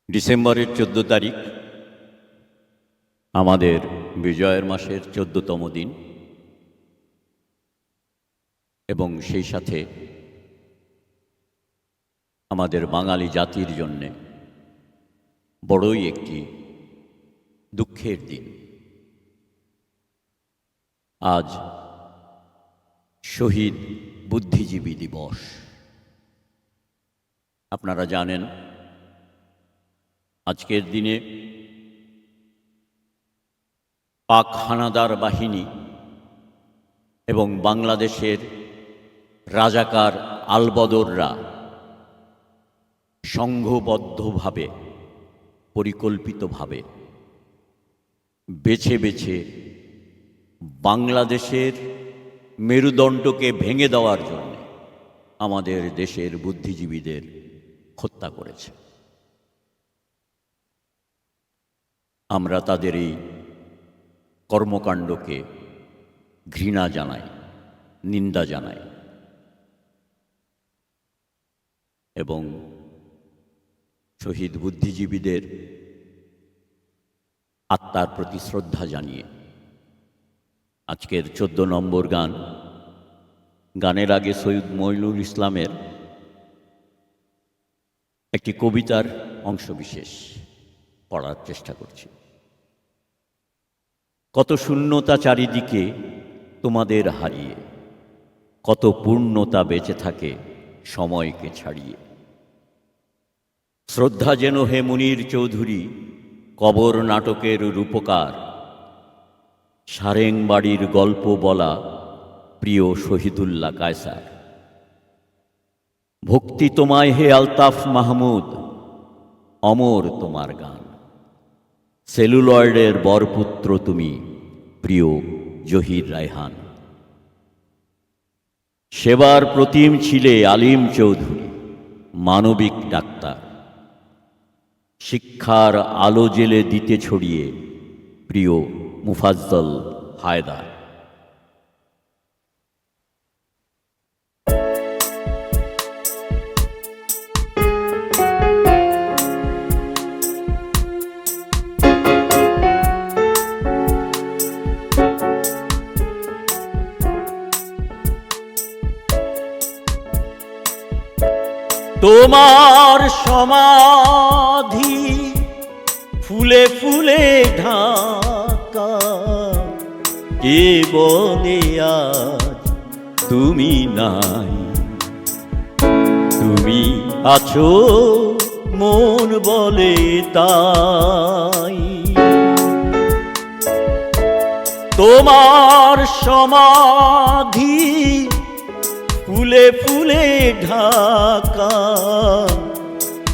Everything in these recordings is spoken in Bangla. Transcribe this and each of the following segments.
ডিসেম্বরের 14 তারিখ আমাদের বিজয়ের মাসের 14তম দিন এবং সেই সাথে আমাদের বাঙালি জাতির জন্যে বড়ই একটি দুঃখের দিন। আজ শহীদ বুদ্ধিজীবী দিবস। আপনারা জানেন আজকের দিনে পাক হানাদার বাহিনী এবং বাংলাদেশের রাজাকার আলবদররা সংঘবদ্ধভাবে পরিকল্পিতভাবে বেছে বেছে বাংলাদেশের মেরুদণ্ডকে ভেঙে দেওয়ার জন্য আমাদের দেশের বুদ্ধিজীবীদের হত্যা করেছে। আমরা তাদের এই কর্মকাণ্ডকে ঘৃণা জানাই, নিন্দা জানাই এবং শহীদ বুদ্ধিজীবীদের আত্মার প্রতি শ্রদ্ধা জানিয়ে আজকের 14 নম্বর গানের আগে সৈয়দ মঈনুল ইসলামের একটি কবিতার অংশবিশেষ পড়ার চেষ্টা করছি। কত শূন্যতা চারিদিকে তোমাদের হারিয়ে, কত পূর্ণতা বেঁচে থাকে সময়কে ছাড়িয়ে। শ্রদ্ধা যেন হে মুনির চৌধুরী কবর নাটকের রূপকার, সারেংবাড়ির গল্প বলা প্রিয় শহীদুল্লাহ কায়সার। ভক্তি তোমায় হে আলতাফ মাহমুদ, অমর তোমার গান। সেলুলয়েডের বরপুত্র তুমি প্রিয় জহির রায়হান। সেবার প্রতিম ছিলে আলিম চৌধুরী, মানবিক ডাক্তার। শিক্ষার আলো জেলে দিতে ছড়িয়ে প্রিয় মুফাজ্জল হায়দার। তোমার সমাধি ফুলে ফুলে ঢাকা, কে বলে আজ তুমি নাই। তুমি আছো মন বলে তাই। তোমার সমাধি ফুলে ফুলে ঢাকা,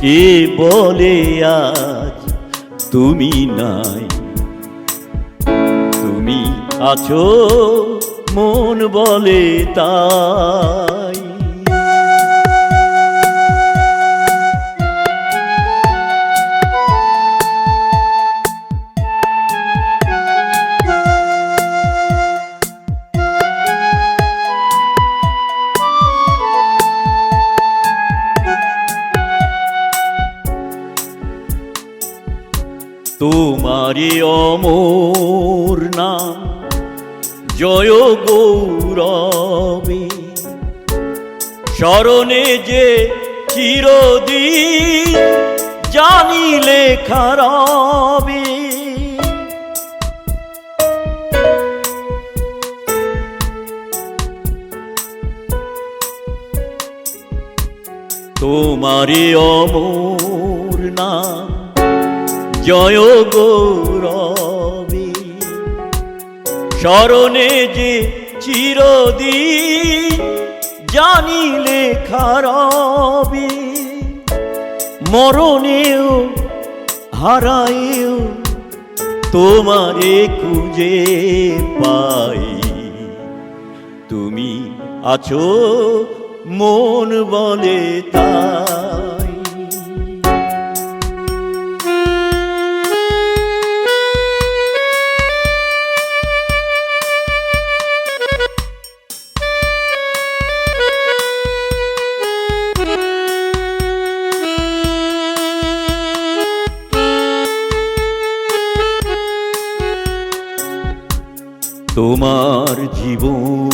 কে বলে আজ তুমি নাই। তুমি আছো মন বলে তাই। তোমারি অমর নাম জয় গৌরবে, স্মরণে যে চিরদিন জানি লেখা রবে। তোমারি অমর নাম জয় গৌরবে, স্মরণে যে চিরদিন জানি লেখা রবে। মরণেও হারায়েও তোমারে খুঁজে পাই। তুমি আছো মন বলে তাই। তোমার জীবন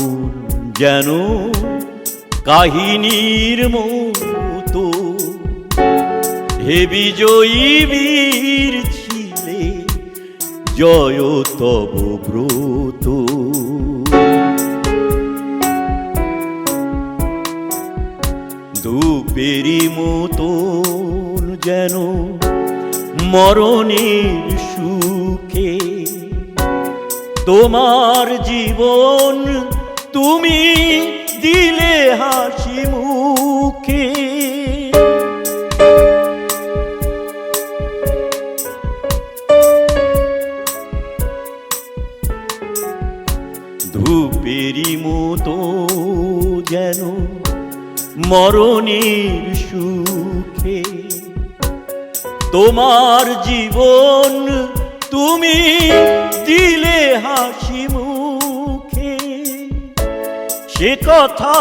যেন কাহিনীর মতো, হে বিজয়ী বীর ছিলে জয় তব ব্রত। ধূপেরই মতন যেন মরণের সুখে, তোমার জীবন তুমি দিলে হাসি মুখে। ধূপেরই মতো যেন মরণের সুখে, তোমার জীবন তুমি দিলে হাসি মুখে। সে কথা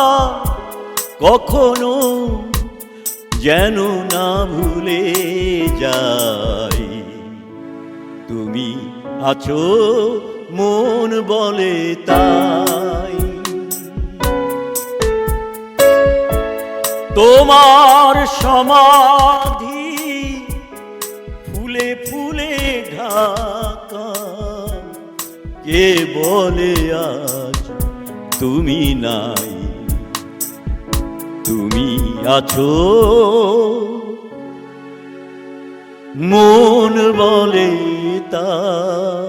কখনো যেন না ভুলে যাই, তুমি আছো মন বলে তাই। তোমার সমাধি ফুলে ফুলে ঢাকা, কে বলে আজ তুমি নাই, তুমি আছো মন বলে তাই।